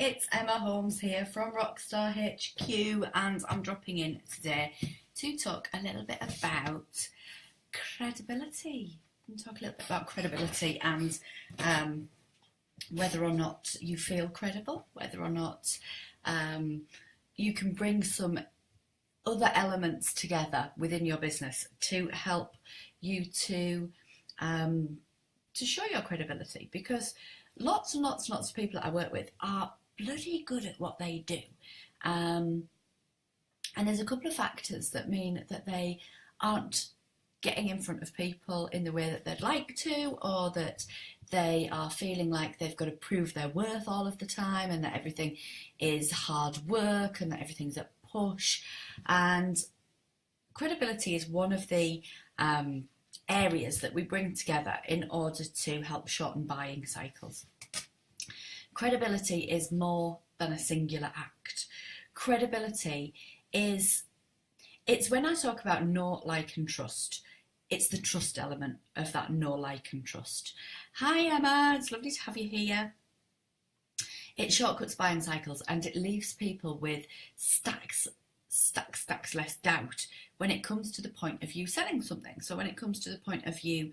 It's Emma Holmes here from Rockstar HQ, and I'm dropping in today to talk a little bit about credibility. And talk a little bit about credibility and whether or not you feel credible, whether or not you can bring some other elements together within your business to help you to show your credibility, because lots and lots and lots of people that I work with are bloody good at what they do. And there's a couple of factors that mean that they aren't getting in front of people in the way that they'd like to, or that they are feeling like they've got to prove their worth all of the time, and that everything is hard work and that everything's a push. And credibility is one of the areas that we bring together in order to help shorten buying cycles. Credibility is more than a singular act. Credibility is, it's when I talk about know, like and trust, it's the trust element of that know, like and trust. Hi Emma, it's lovely to have you here. It shortcuts buying cycles and it leaves people with stacks less doubt when it comes to the point of you selling something. So when it comes to the point of you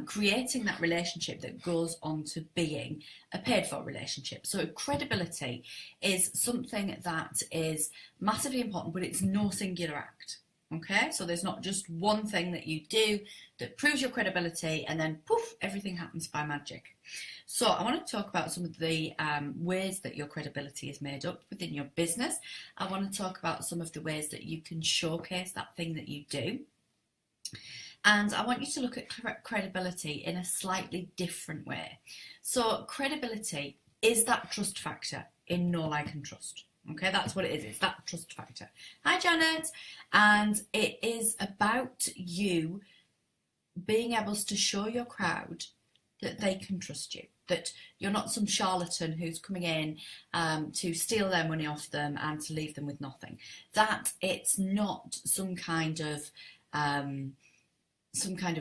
creating that relationship that goes on to being a paid for relationship. So credibility is something that is massively important, but it's no singular act. Okay, so there's not just one thing that you do that proves your credibility and then poof, everything happens by magic. So I want to talk about some of the ways that your credibility is made up within your business. I want to talk about some of the ways that you can showcase that thing that you do. And I want you to look at credibility in a slightly different way. So credibility is that trust factor in know, like and trust. Okay, that's what it is. It's that trust factor. Hi, Janet. And it is about you being able to show your crowd that they can trust you, that you're not some charlatan who's coming in to steal their money off them and to leave them with nothing. That it's not some kind of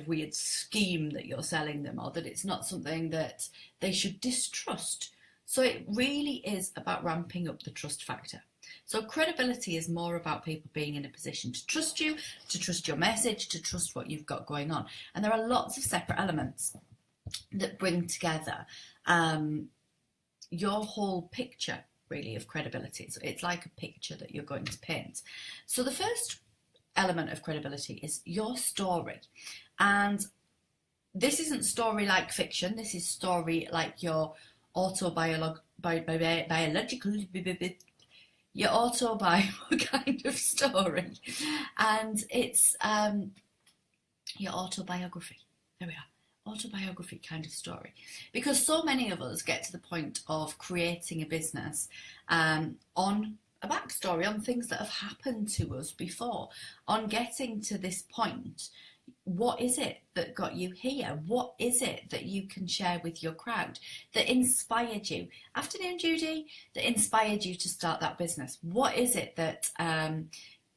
weird scheme that you're selling them, or that it's not something that they should distrust. So it really is about ramping up the trust factor. So credibility is more about people being in a position to trust you, to trust your message, to trust what you've got going on. And there are lots of separate elements that bring together your whole picture, really, of credibility. So it's like a picture that you're going to paint. So the first element of credibility is your story. And this isn't story like fiction. This is story like your autobiographical kind of story, and it's your autobiography. There we are, autobiography kind of story, because so many of us get to the point of creating a business on a backstory, on things that have happened to us before, on getting to this point. What is it that got you here? What is it that you can share with your crowd that inspired you? Afternoon, Judy, that inspired you to start that business. What is it that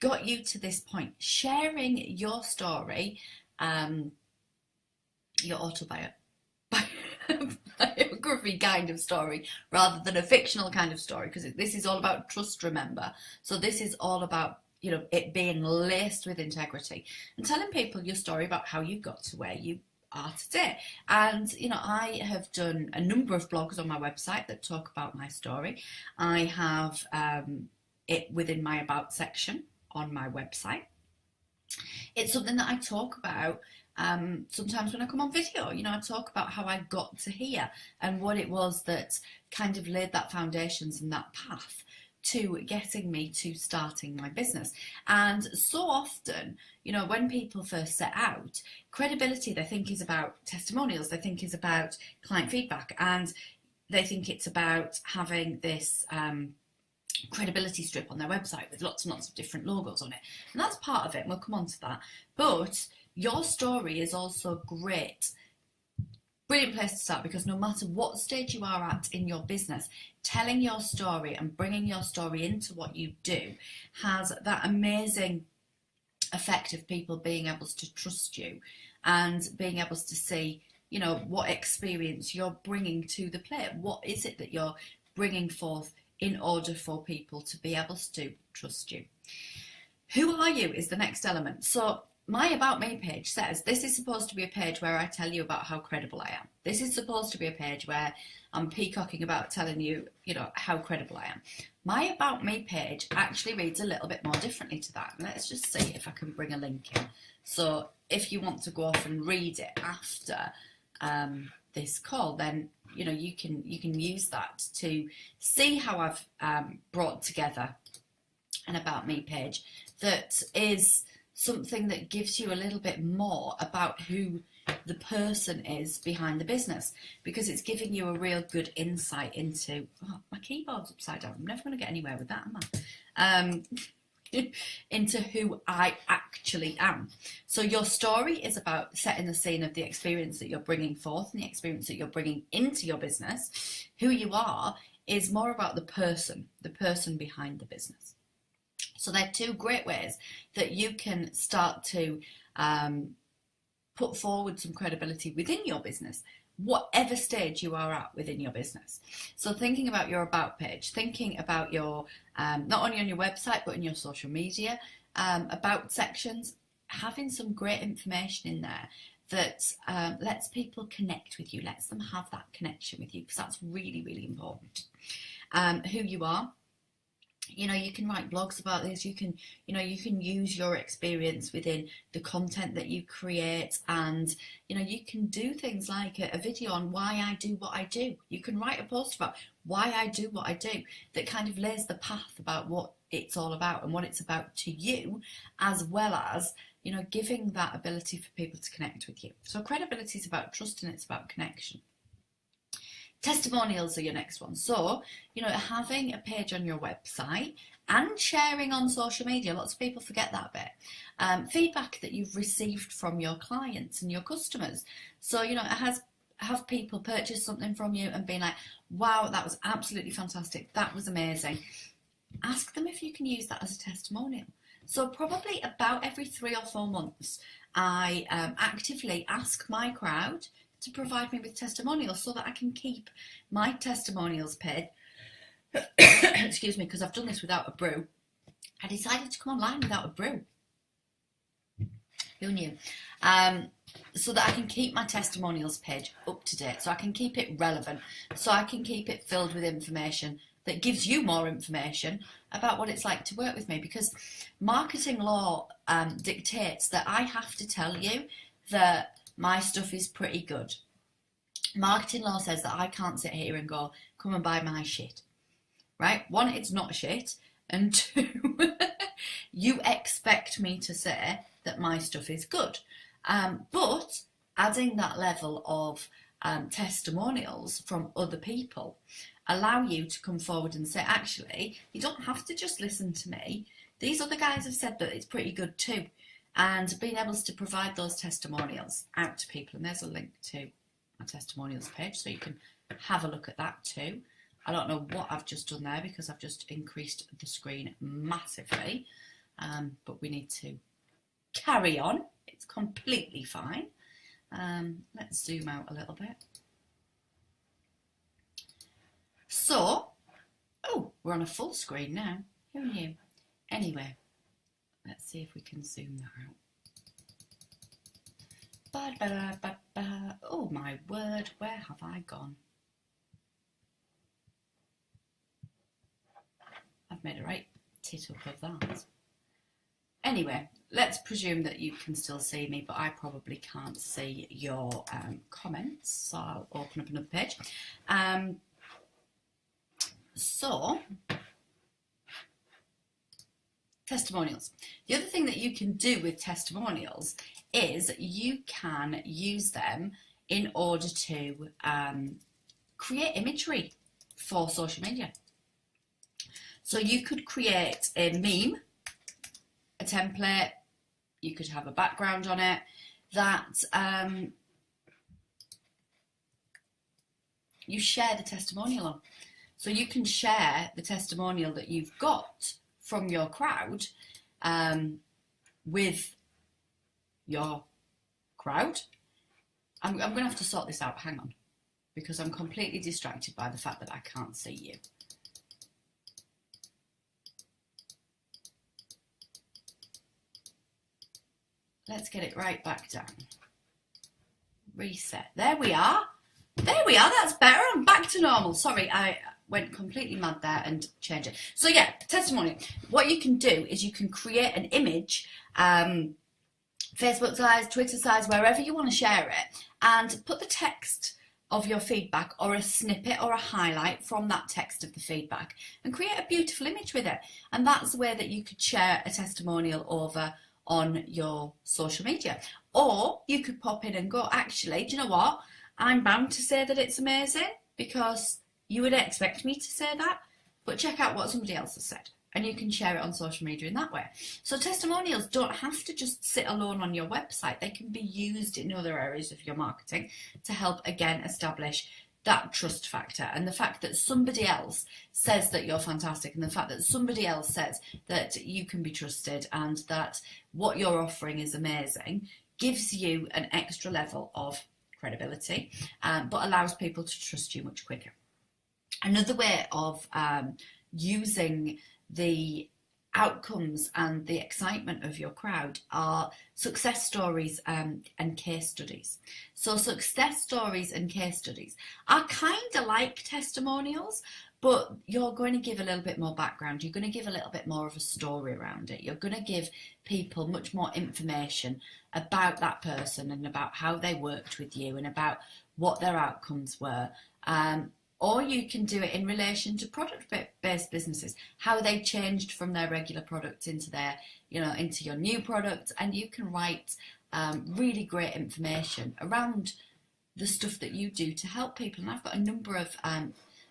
got you to this point? Sharing your story, your autobiography kind of story, rather than a fictional kind of story, because this is all about trust, remember. So this is all about it being laced with integrity and telling people your story about how you got to where you are today. And, I have done a number of blogs on my website that talk about my story. I have it within my About section on my website. It's something that I talk about sometimes when I come on video. I talk about how I got to here and what it was that kind of laid that foundations and that path to getting me to starting my business. And so often, when people first set out, credibility they think is about testimonials, they think is about client feedback, and they think it's about having this credibility strip on their website with lots and lots of different logos on it. And that's part of it, and we'll come on to that. But your story is also great. Brilliant place to start, because no matter what stage you are at in your business, telling your story and bringing your story into what you do has that amazing effect of people being able to trust you and being able to see, what experience you're bringing to the plate. What is it that you're bringing forth in order for people to be able to trust you. Who are you is the next element. So my About Me page says this is supposed to be a page where I tell you about how credible I am. This is supposed to be a page where I'm peacocking about telling you, how credible I am. My About Me page actually reads a little bit more differently to that. Let's just see if I can bring a link in. So if you want to go off and read it after this call, then you can use that to see how I've brought together an About Me page that is something that gives you a little bit more about who the person is behind the business, because it's giving you a real good insight into my keyboard's upside down. I'm never going to get anywhere with that, am I? Into who I actually am. So your story is about setting the scene of the experience that you're bringing forth and the experience that you're bringing into your business. Who you are is more about the person behind the business. So they're two great ways that you can start to put forward some credibility within your business, whatever stage you are at within your business. So thinking about your About page, thinking about your, not only on your website, but in your social media, About sections, having some great information in there that lets people connect with you, lets them have that connection with you, because that's really, really important. Who you are. You can write blogs about this. You can use your experience within the content that you create, and you can do things like a video on why I do what I do. You can write a post about why I do what I do that kind of lays the path about what it's all about and what it's about to you, as well as giving that ability for people to connect with you. So credibility is about trust and it's about connection. Testimonials are your next one. So, having a page on your website and sharing on social media, lots of people forget that bit. Feedback that you've received from your clients and your customers. So, have people purchase something from you and be like, wow, that was absolutely fantastic. That was amazing. Ask them if you can use that as a testimonial. So probably about every 3 or 4 months, I actively ask my crowd to provide me with testimonials so that I can keep my testimonials page. Excuse me, because I've done this without a brew. I decided to come online without a brew. Who knew? So that I can keep my testimonials page up to date, so I can keep it relevant, so I can keep it filled with information that gives you more information about what it's like to work with me, because marketing law dictates that I have to tell you that my stuff is pretty good. Marketing law says that I can't sit here and go, come and buy my shit. Right? 1, it's not shit. And 2, you expect me to say that my stuff is good. But adding that level of testimonials from other people allow you to come forward and say, actually, you don't have to just listen to me. These other guys have said that it's pretty good too. And being able to provide those testimonials out to people. And there's a link to my testimonials page, so you can have a look at that too. I don't know what I've just done there because I've just increased the screen massively. But we need to carry on. It's completely fine. Let's zoom out a little bit. So, we're on a full screen now. Who knew? Anyway. Let's see if we can zoom that out. Oh my word, where have I gone? I've made a right tit up of that. Anyway, let's presume that you can still see me, but I probably can't see your comments, so I'll open up another page. Testimonials. The other thing that you can do with testimonials is you can use them in order to create imagery for social media. So you could create a meme, a template, you could have a background on it that you share the testimonial on. So you can share the testimonial that you've got from your crowd with your crowd. I'm going to have to sort this out. Hang on. because I'm completely distracted by the fact that I can't see you. Let's get it right back down. Reset. There we are. There we are. That's better. I'm back to normal. Sorry, I went completely mad there and changed it. So yeah, testimonial. What you can do is you can create an image, Facebook size, Twitter size, wherever you want to share it, and put the text of your feedback or a snippet or a highlight from that text of the feedback and create a beautiful image with it. And that's the way that you could share a testimonial over on your social media. Or you could pop in and go, actually, do you know what? I'm bound to say that it's amazing because you would expect me to say that, but check out what somebody else has said. And you can share it on social media in that way. So testimonials don't have to just sit alone on your website. They can be used in other areas of your marketing to help, again, establish that trust factor. And the fact that somebody else says that you're fantastic, and the fact that somebody else says that you can be trusted and that what you're offering is amazing, gives you an extra level of credibility, but allows people to trust you much quicker. Another way of using the outcomes and the excitement of your crowd are success stories and case studies. So success stories and case studies are kind of like testimonials, but you're going to give a little bit more background. You're going to give a little bit more of a story around it. You're going to give people much more information about that person and about how they worked with you and about what their outcomes were. Or you can do it in relation to product-based businesses, how they changed from their regular product into their, into your new product, and you can write really great information around the stuff that you do to help people. And I've got a number of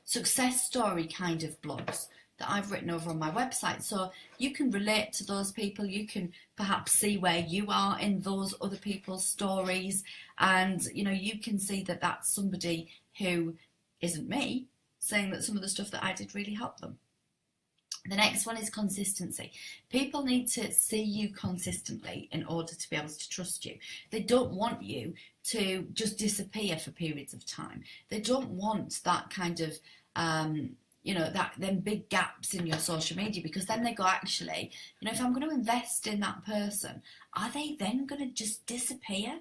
success story kind of blogs that I've written over on my website, so you can relate to those people. You can perhaps see where you are in those other people's stories, and you can see that that's somebody who isn't me, saying that some of the stuff that I did really helped them. The next one is consistency. People need to see you consistently in order to be able to trust you. They don't want you to just disappear for periods of time. They don't want that kind of, them big gaps in your social media, because then they go, actually, if I'm going to invest in that person, are they then going to just disappear?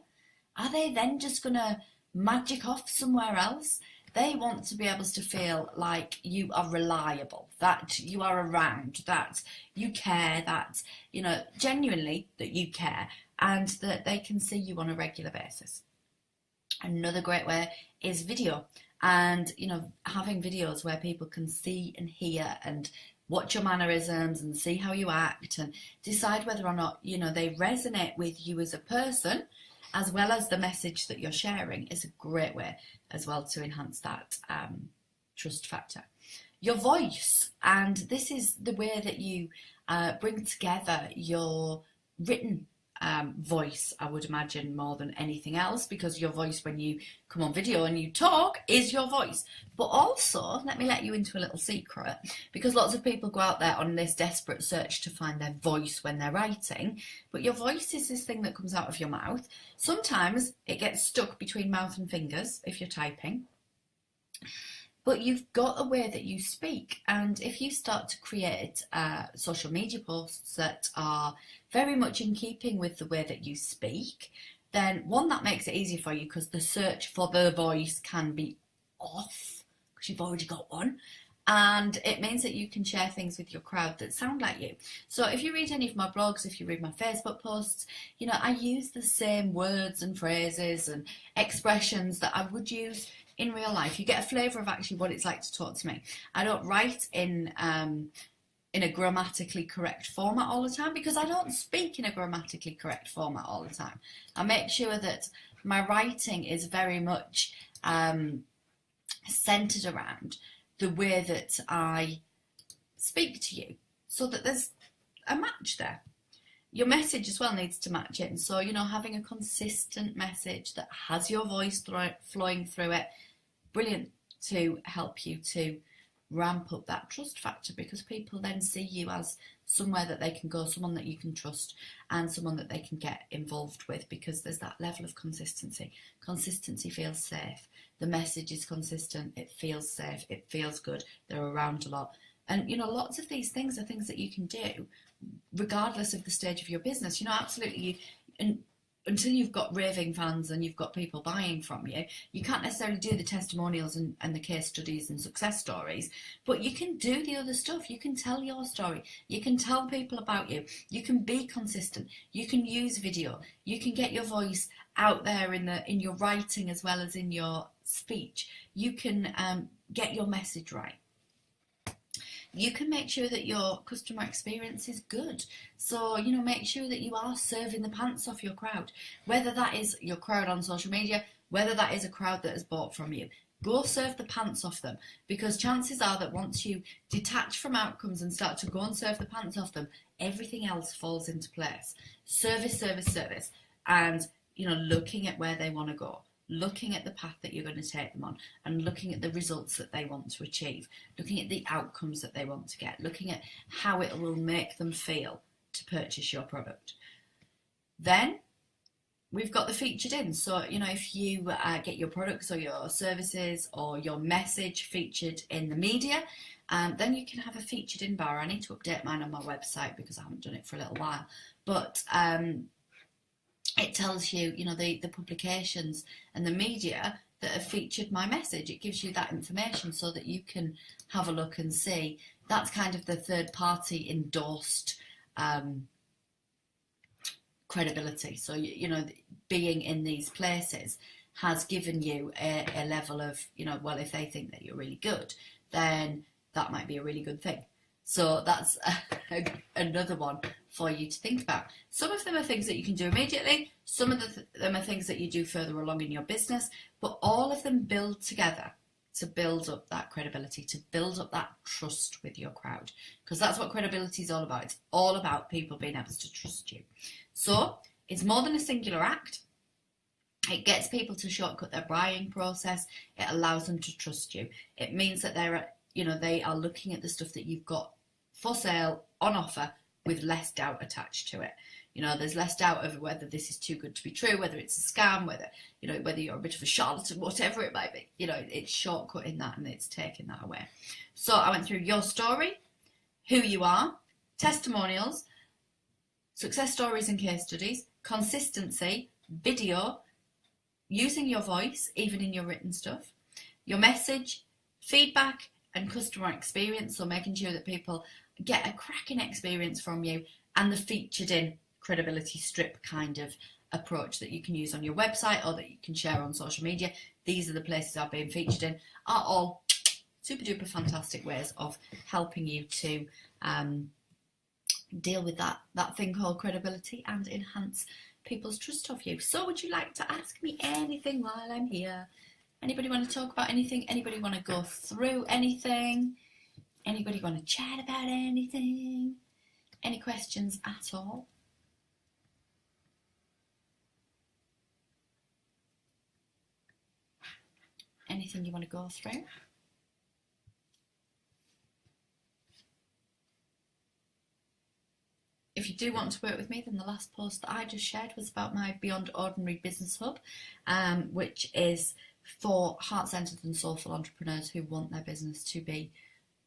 Are they then just going to magic off somewhere else? They want to be able to feel like you are reliable, that you are around, that you care, that, genuinely that you care, and that they can see you on a regular basis. Another great way is video, and, having videos where people can see and hear and watch your mannerisms and see how you act and decide whether or not, they resonate with you as a person, as well as the message that you're sharing, is a great way as well to enhance that trust factor. Your voice, and this is the way that you bring together your written voice, I would imagine, more than anything else, because your voice when you come on video and you talk is your voice. But also, let me let you into a little secret, because lots of people go out there on this desperate search to find their voice when they're writing, but your voice is this thing that comes out of your mouth. Sometimes it gets stuck between mouth and fingers if you're typing, but you've got a way that you speak. And if you start to create social media posts that are very much in keeping with the way that you speak, then one, that makes it easier for you because the search for the voice can be off because you've already got one. And it means that you can share things with your crowd that sound like you. So if you read any of my blogs, if you read my Facebook posts, I use the same words and phrases and expressions that I would use in real life. You get a flavour of actually what it's like to talk to me. I don't write in a grammatically correct format all the time, because I don't speak in a grammatically correct format all the time. I make sure that my writing is very much centred around the way that I speak to you, so that there's a match there. Your message as well needs to match in. So, having a consistent message that has your voice flowing through it, brilliant to help you to ramp up that trust factor, because people then see you as somewhere that they can go, someone that you can trust, and someone that they can get involved with, because there's that level of consistency. Consistency feels safe. The message is consistent. It feels safe. It feels good. They're around a lot. And, you know, lots of these things are things that you can do regardless of the stage of your business. You know, absolutely. And until you've got raving fans and you've got people buying from you, you can't necessarily do the testimonials and the case studies and success stories, but you can do the other stuff. You can tell your story. You can tell people about you. You can be consistent. You can use video. You can get your voice out there in your writing as well as in your speech. You can get your message right. You can make sure that your customer experience is good. So, you know, make sure that you are serving the pants off your crowd, whether that is your crowd on social media, whether that is a crowd that has bought from you. Go serve the pants off them, because chances are that once you detach from outcomes and start to go and serve the pants off them, everything else falls into place. Service, service, service. And, you know, looking at where they want to go, looking at the path that you're going to take them on, and looking at the results that they want to achieve, looking at the outcomes that they want to get, looking at how it will make them feel to purchase your product. Then we've got the featured in. So, you know, if you get your products or your services or your message featured in the media, then you can have a featured in bar. I need to update mine on my website because I haven't done it for a little while. But it tells you, you know, the publications and the media that have featured my message. It gives you that information so that you can have a look and see. That's kind of the third party endorsed credibility. So, you know, being in these places has given you a level of, you know, well, if they think that you're really good, then that might be a really good thing. So that's another one for you to think about. Some of them are things that you can do immediately. Some of them are things that you do further along in your business. But all of them build together to build up that credibility, to build up that trust with your crowd. Because that's what credibility is all about. It's all about people being able to trust you. So it's more than a singular act. It gets people to shortcut their buying process. It allows them to trust you. It means that they are looking at the stuff that you've got for sale, on offer, with less doubt attached to it. You know, there's less doubt over whether this is too good to be true, whether it's a scam, whether you're a bit of a charlatan, whatever it might be. You know, it's shortcutting that and it's taking that away. So I went through your story, who you are, testimonials, success stories and case studies, consistency, video, using your voice, even in your written stuff, your message, feedback, and customer experience, so making sure that people get a cracking experience from you, and the featured in credibility strip kind of approach that you can use on your website or that you can share on social media. These are the places I've been featured in, are all super duper fantastic ways of helping you to deal with that thing called credibility and enhance people's trust of you. So would you like to ask me anything while I'm here? Anybody want to talk about anything? Anybody want to go through anything? Anybody want to chat about anything? Any questions at all? Anything you want to go through? If you do want to work with me, then the last post that I just shared was about my Beyond Ordinary Business Hub, which is for heart-centered and soulful entrepreneurs who want their business to be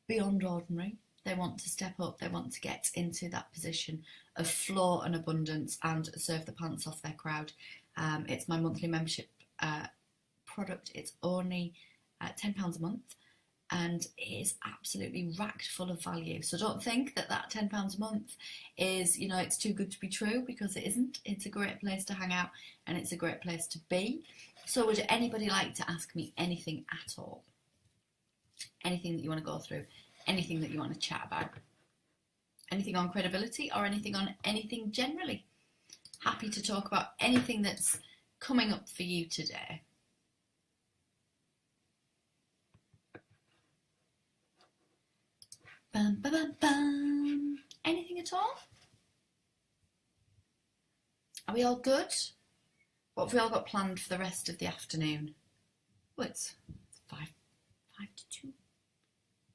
beyond ordinary. They want to step up, they want to get into that position of flow and abundance and serve the pants off their crowd. It's my monthly membership product. It's only £10 a month, and it is absolutely racked full of value. So don't think that £10 a month is, you know, it's too good to be true, because it isn't. It's a great place to hang out and it's a great place to be. So would anybody like to ask me anything at all? Anything that you want to go through? Anything that you want to chat about? Anything on credibility or anything on anything generally? Happy to talk about anything that's coming up for you today. Bum, ba, bum, bum. Anything at all? Are we all good? What have we all got planned for the rest of the afternoon? Well, it's 5 to 2.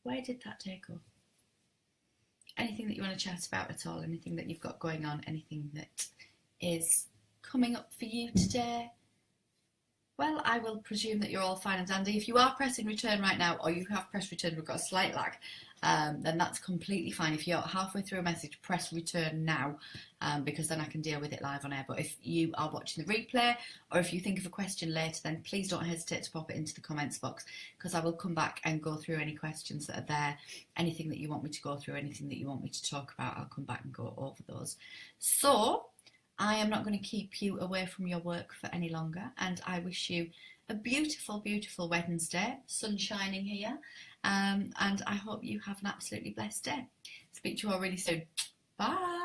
Where did that day go? Anything that you want to chat about at all? Anything that you've got going on? Anything that is coming up for you today? Well, I will presume that you're all fine and dandy. If you are pressing return right now, or you have pressed return, we've got a slight lag, then that's completely fine. If you're halfway through a message, press return now, because then I can deal with it live on air. But if you are watching the replay, or if you think of a question later, then please don't hesitate to pop it into the comments box, because I will come back and go through any questions that are there. Anything that you want me to go through, anything that you want me to talk about, I'll come back and go over those. So I am not going to keep you away from your work for any longer, and I wish you a beautiful, beautiful Wednesday, sun shining here, and I hope you have an absolutely blessed day. Speak to you all really soon. Bye.